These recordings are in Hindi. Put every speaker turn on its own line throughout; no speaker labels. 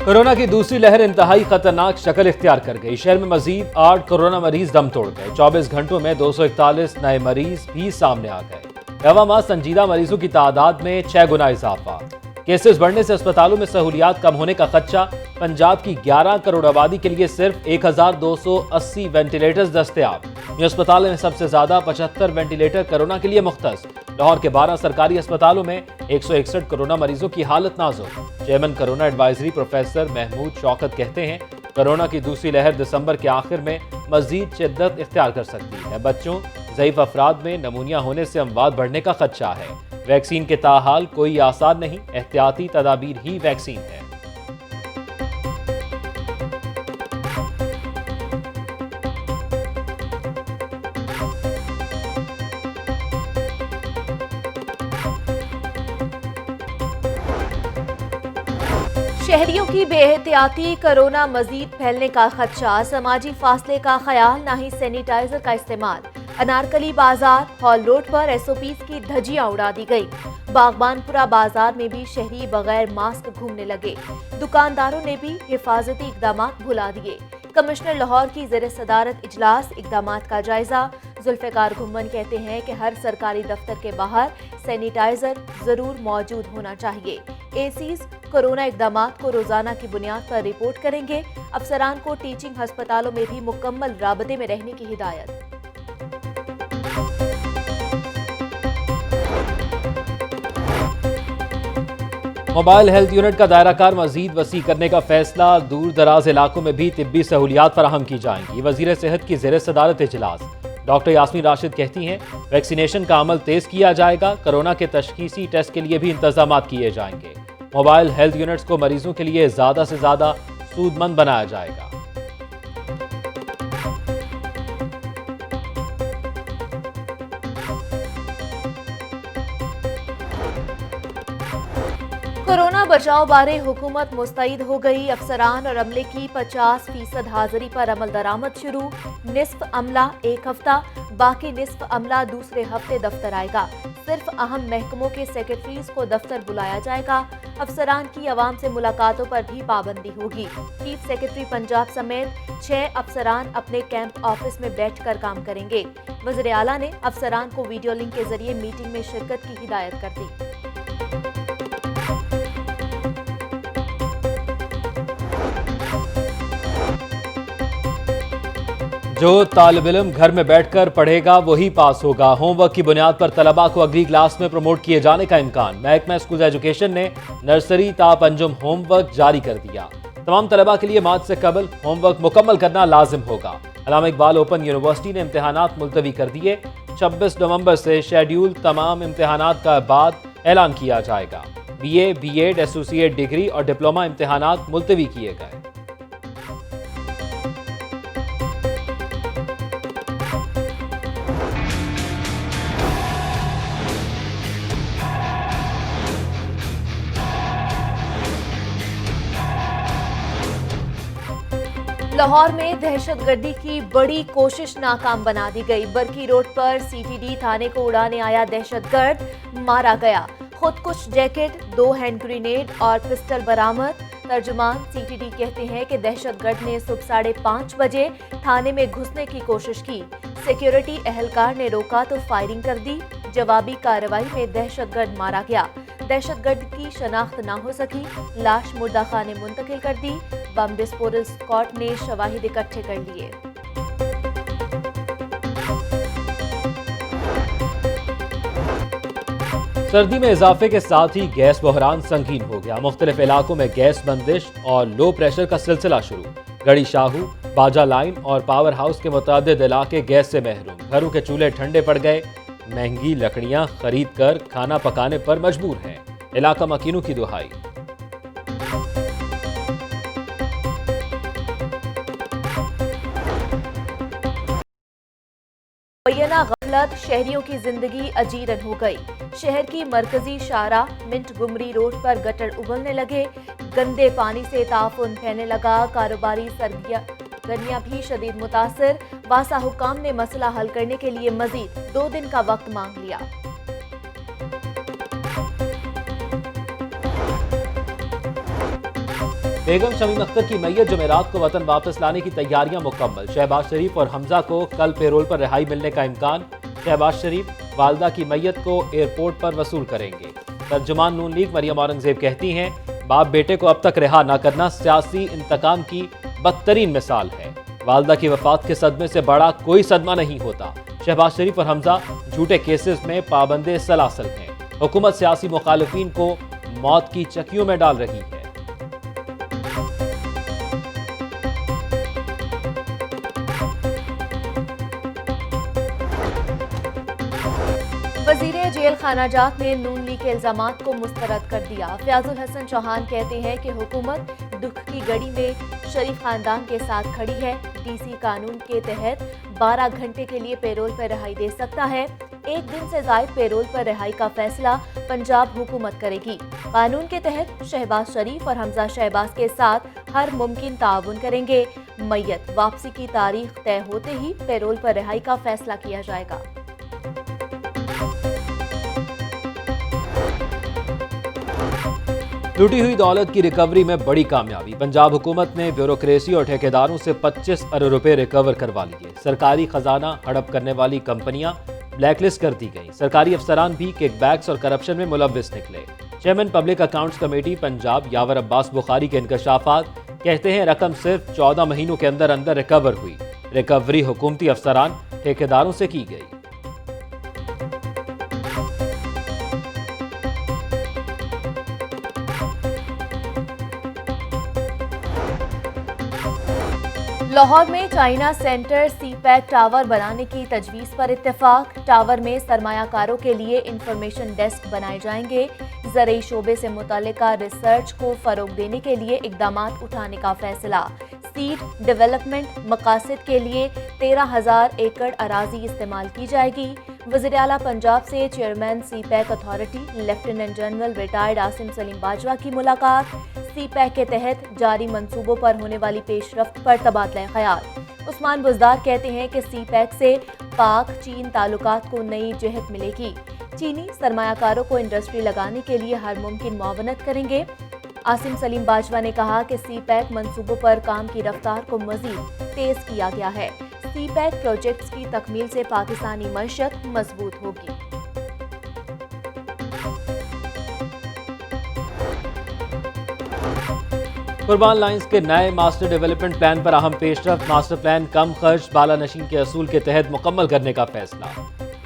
कोरोना की दूसरी लहर इंतहाई खतरनाक शक्ल इख्तियार कर गई। शहर में मजीद 8 कोरोना मरीज दम तोड़ गए। 24 घंटों में 241 नए मरीज भी सामने आ गए। रवा माह संजीदा मरीजों की तादाद में 6 गुना इजाफा। केसेस बढ़ने से अस्पतालों में सहूलियात कम होने का खदशा। पंजाब की 11 करोड़ आबादी के लिए सिर्फ 1280 वेंटिलेटर्स दस्तयाब। इन अस्पतालों में सबसे ज्यादा 75 वेंटिलेटर कोरोना के लिए मुख्तस। लाहौर के 12 सरकारी अस्पतालों में 161 कोरोना मरीजों की हालत नाजुक। Chairman corona advisory professor Mahmood Shaukat कहते हैं, कोरोना की दूसरी लहर दिसंबर के आखिर में मजीद शिद्दत इख्तियार कर सकती है। बच्चों, ज़ईफ अफराद में नमूनिया होने से अमवात बढ़ने का खदशा है। वैक्सीन के ताहाल कोई आसार नहीं, एहतियाती तदाबीर ही वैक्सीन है।
शहरियों की बेहतियाती, कोरोना मजीद फैलने का खदशा। समाजी फासले का ख्याल, ना ही सैनिटाइजर का इस्तेमाल। अनारकली बाजार, हॉल रोड पर एसओपीज की धज्जियां उड़ा दी गई। बागबानपुरा बाजार में भी शहरी बगैर मास्क घूमने लगे। दुकानदारों ने भी हिफाजती इकदाम भुला दिए। कमिश्नर लाहौर की ज़ेर सदारत इजलास, इकदामात का जायजा। जुल्फ़िकार घुम्मन कहते हैं कि हर सरकारी दफ्तर के बाहर सैनिटाइजर जरूर मौजूद होना चाहिए। एसीज कोरोना इकदामात को रोजाना की बुनियाद पर रिपोर्ट करेंगे। अफसरान को टीचिंग हस्पतालों में भी मुकम्मल राबते में रहने की हिदायत।
मोबाइल हेल्थ यूनिट का दायरा कार मजीद वसी करने का फैसला। दूर दराज इलाकों में भी तिब्बी सहूलियात फराहम की जाएंगी। वजीर सेहत की ज़ेर सदारत इजलास। डॉक्टर यास्मीन राशिद कहती हैं, वैक्सीनेशन का अमल तेज किया जाएगा। कोरोना के तशखीसी टेस्ट के लिए भी इंतजाम किए जाएंगे। मोबाइल हेल्थ यूनिट्स को मरीजों के लिए ज्यादा से ज्यादा सूदमंद बनाया जाएगा।
कोरोना बचाव बारे हुकूमत मुस्तैद हो गई। अफसरान और अमले की 50% हाजिरी पर अमल दरामद शुरू। निस्फ अमला एक हफ्ता, बाकी निस्फ अमला दूसरे हफ्ते दफ्तर आएगा। सिर्फ अहम महकमों के सेक्रेटरीज को दफ्तर बुलाया जाएगा। अफसरान की अवाम से मुलाकातों पर भी पाबंदी होगी। चीफ सेक्रेटरी पंजाब समेत 6 अफसरान अपने कैंप ऑफिस में बैठकर काम करेंगे। वज़ीर आला ने अफसरान को वीडियो लिंक के जरिए मीटिंग में शिरकत की हिदायत कर दी।
जो तालिब इल्म घर में बैठकर पढ़ेगा वही पास होगा। होमवर्क की बुनियाद पर तलबा को अगली क्लास में प्रमोट किए जाने का इम्कान। महकमा स्कूल एजुकेशन ने नर्सरी ता पंजम होमवर्क जारी कर दिया। तमाम तलबा के लिए मार्च से कबल होमवर्क मुकम्मल करना लाजिम होगा। अल्लामा इकबाल ओपन यूनिवर्सिटी ने इम्तहानात मुलतवी कर दिए। 26 नवंबर से शेड्यूल तमाम इम्तहानात का बाद ऐलान किया जाएगा। BA, BEd, एसोसिएट डिग्री और डिप्लोमा इम्तहानात मुलतवी किए गए।
लाहौर में दहशतगर्दी की बड़ी कोशिश नाकाम बना दी गई। बरकी रोड पर CTD थाने को उड़ाने आया दहशतगर्द मारा गया। खुदकुश जैकेट, 2 हैंड ग्रेनेड और पिस्टल बरामद। तर्जुमान CTD कहते हैं कि दहशतगर्द ने सुबह 5:30 बजे थाने में घुसने की कोशिश की। सिक्योरिटी एहलकार ने रोका तो फायरिंग कर दी। जवाबी कार्रवाई में दहशतगर्द मारा गया। दहशतगर्द की शनाख्त ना हो सकी। लाश मुर्दा खाने मुंतकिल कर दी। बम डिस्पोजल स्क्वाड ने शवाहिद इकट्ठे कर लिए।
सर्दी में इजाफे के साथ ही गैस बहरान संगीन हो गया। मुख्तलिफ इलाकों में गैस बंदिश और लो प्रेशर का सिलसिला शुरू। गढ़ी शाहू, बाजा लाइन और पावर हाउस के मुतादिद इलाके गैस से महरूम। घरों के चूल्हे ठंडे पड़ गए। महंगी लकड़ियां खरीद कर खाना पकाने पर मजबूर हैं। इलाका मकीनों की दुहाई।
मुबैना गफलत शहरियों की जिंदगी अजीरन हो गई। शहर की मरकजी शाहरा मिंट गुमरी रोड पर गटर उबलने लगे। गंदे पानी से ताफुन फैलने लगा। कारोबारी सरगर्मियां भी शदीद मुतासिर। वासा हुकाम ने मसला हल करने के लिए मजीद 2 दिन का वक्त मांग लिया।
बेगम शमीम अख्तर की मैयत जुमेरात को वतन वापस लाने की तैयारियां मुकम्मल। शहबाज शरीफ और हमजा को कल पेरोल पर रिहाई मिलने का इम्कान। शहबाज शरीफ वालदा की मैयत को एयरपोर्ट पर वसूल करेंगे। तर्जुमान नून लीग मरियम औरंगजेब कहती हैं, बाप बेटे को अब तक रिहा न करना सियासी इंतकाम की बदतरीन मिसाल है। वालदा की वफात के सदमे से बड़ा कोई सदमा नहीं होता। शहबाज शरीफ और हमजा झूठे केसेस में पाबंदे सलासल हैं। हुकूमत सियासी मुखालिफिन को मौत की चक्कियों में डाल रही है।
वजीर जेल खानाजात ने नून लीग के इल्जामात को मुस्तरद कर दिया। फयाजुल हसन चौहान कहते हैं कि हुकूमत दुख की घड़ी में शरीफ खानदान के साथ खड़ी है। डीसी कानून के तहत 12 घंटे के लिए पेरोल पर रिहाई दे सकता है। एक दिन से जायद पेरोल पर रिहाई का फैसला पंजाब हुकूमत करेगी। कानून के तहत शहबाज शरीफ और हमजा शहबाज के साथ हर मुमकिन ताउन करेंगे। मैयत वापसी की तारीख तय होते ही पेरोल पर रिहाई का फैसला किया जाएगा।
लूटी हुई दौलत की रिकवरी में बड़ी कामयाबी। पंजाब हुकूमत ने ब्यूरोक्रेसी और ठेकेदारों से 25 अरब रुपए रिकवर करवा लिए। सरकारी खजाना हड़प करने वाली कंपनियां ब्लैकलिस्ट कर दी गई। सरकारी अफसरान भी किकबैक्स और करप्शन में मुलव्विस निकले। Chairman public accounts committee Punjab Yawar Abbas Bukhari के इंकशाफात कहते हैं, रकम सिर्फ 14 महीनों के अंदर अंदर रिकवर हुई। रिकवरी हुकूमती अफसरान ठेकेदारों से की गई।
लाहौर में चाइना सेंटर सीपैक टावर बनाने की तजवीज़ पर इत्तेफाक। टावर में सरमायाकारों के लिए इंफॉर्मेशन डेस्क बनाए जाएंगे। ज़रूरी शोबे से मुतल्लिका रिसर्च को फ़रोग देने के लिए इक़दामात उठाने का फैसला। सीड डेवलपमेंट मकासद के लिए 13,000 एकड़ अराजी इस्तेमाल की जाएगी। वज़ीर आला पंजाब से chairman CPEC authority lieutenant general retired Asim Salim Bajwa की मुलाकात। सीपैक के तहत जारी मंसूबों पर होने वाली पेशरफ्त पर तबादला ख्याल। उस्मान बुज़दार कहते हैं कि सीपैक से पाक चीन ताल्लुकात को नई जहत मिलेगी। चीनी सरमायाकारों को इंडस्ट्री लगाने के लिए हर मुमकिन मुआवनत करेंगे। आसिम सलीम बाजवा ने कहा कि सीपैक मंसूबों पर काम की रफ्तार को मजीद तेज किया गया है। सीपैक प्रोजेक्ट्स की तकमील से पाकिस्तानी मईशत मजबूत होगी।
कुर्बान लाइंस के नए मास्टर डेवलपमेंट प्लान पर अहम पेशरफ्त। मास्टर प्लान कम खर्च बाला नशीन के असूल के तहत मुकम्मल करने का फैसला।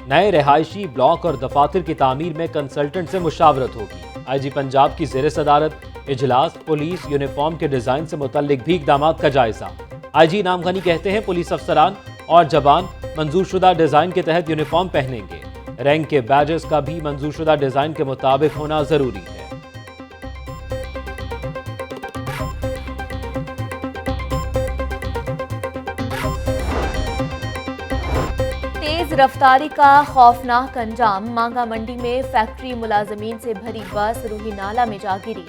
नए रिहायशी ब्लॉक और दफातर की तामीर में कंसल्टेंट से मुशावरत होगी। IG पंजाब की ज़ेर सदारत इजलास। पुलिस यूनिफॉर्म के डिज़ाइन से मुतल्लिक भी इक़दामात का जायजा। IG इनाम गनी कहते हैं, पुलिस अफसरान और जवान मंजूरशुदा डिज़ाइन के तहत यूनिफॉर्म पहनेंगे। रैंक के बैजेस का भी मंजूरशुदा डिज़ाइन के मुताबिक होना ज़रूरी है।
तेज रफ्तारी का खौफनाक अंजाम। मांगा मंडी में फैक्ट्री मुलाजमीन से भरी बस रूही नाला में जा गिरी।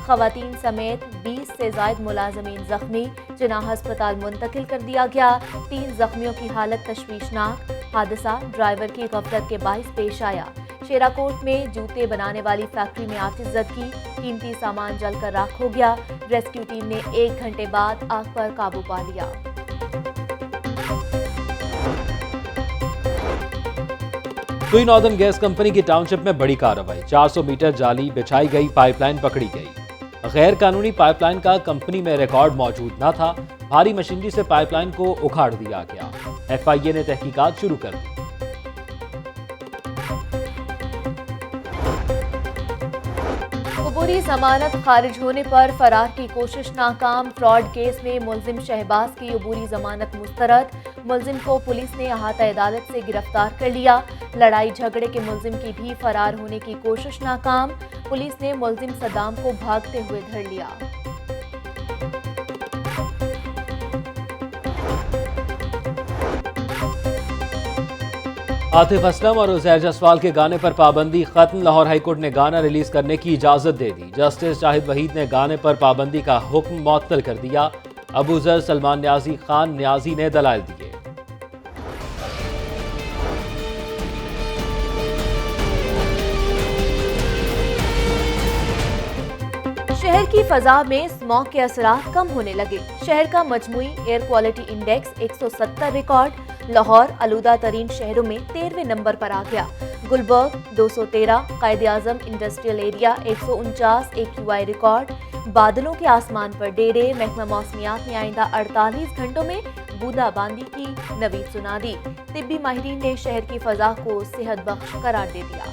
खवातीन समेत 20 से ज्यादा मुलाजमीन जख्मी। जिनाह अस्पताल मुंतकिल कर दिया गया। 3 जख्मियों की हालत तशवीशनाक। हादसा ड्राइवर की गफलत के बाइस पेश आया। शेराकोट में जूते बनाने वाली फैक्ट्री में आतिश ज़दगी। कीमती सामान जलकर राख हो गया। रेस्क्यू टीम ने 1 घंटे बाद आग पर काबू पा लिया।
सुई नॉर्दर्न गैस कंपनी की टाउनशिप में बड़ी कार्रवाई। 400 मीटर जाली बिछाई गई, पाइपलाइन पकड़ी गई। गैर कानूनी पाइपलाइन का कंपनी में रिकॉर्ड मौजूद न था। भारी मशीनरी से पाइपलाइन को उखाड़ दिया गया। FIA ने तहकीकात शुरू कर दी।
अबूरी जमानत खारिज होने पर फरार की कोशिश नाकाम। फ्रॉड केस में मुलजिम शहबाज की अबूरी जमानत मुस्तरद। मुलजिम को पुलिस ने अहाता अदालत से गिरफ्तार कर लिया। लड़ाई झगड़े के मुलजिम की भी फरार होने की कोशिश नाकाम। पुलिस ने मुलजिम सद्दाम को भागते हुए धर लिया।
आतिफ असलम और उज़ैर जसवाल के गाने पर पाबंदी खत्म। लाहौर हाईकोर्ट ने गाना रिलीज करने की इजाजत दे दी। जस्टिस शाहिद वहीद ने गाने पर पाबंदी का हुक्म मुअत्तल कर दिया। अबू ज़र, सलमान न्याजी, खान न्याजी ने दलाइल दिए।
शहर की फजा में स्मॉग के असरात कम होने लगे। शहर का मजमुई air quality index 170 record Lahore आलूदा तरीन शहरों में 13वें नंबर पर आ गया। गुलबर्ग 213, कायदे आजम इंडस्ट्रियल एरिया 149 AQI रिकॉर्ड। बादलों के आसमान पर डेरे। महकमा मौसमियात ने आइंदा 48 घंटों में बूंदाबांदी की नवीद सुना दी। तिब्बी माहिरीन ने शहर की फजा को सेहत बख्श करार दे दिया।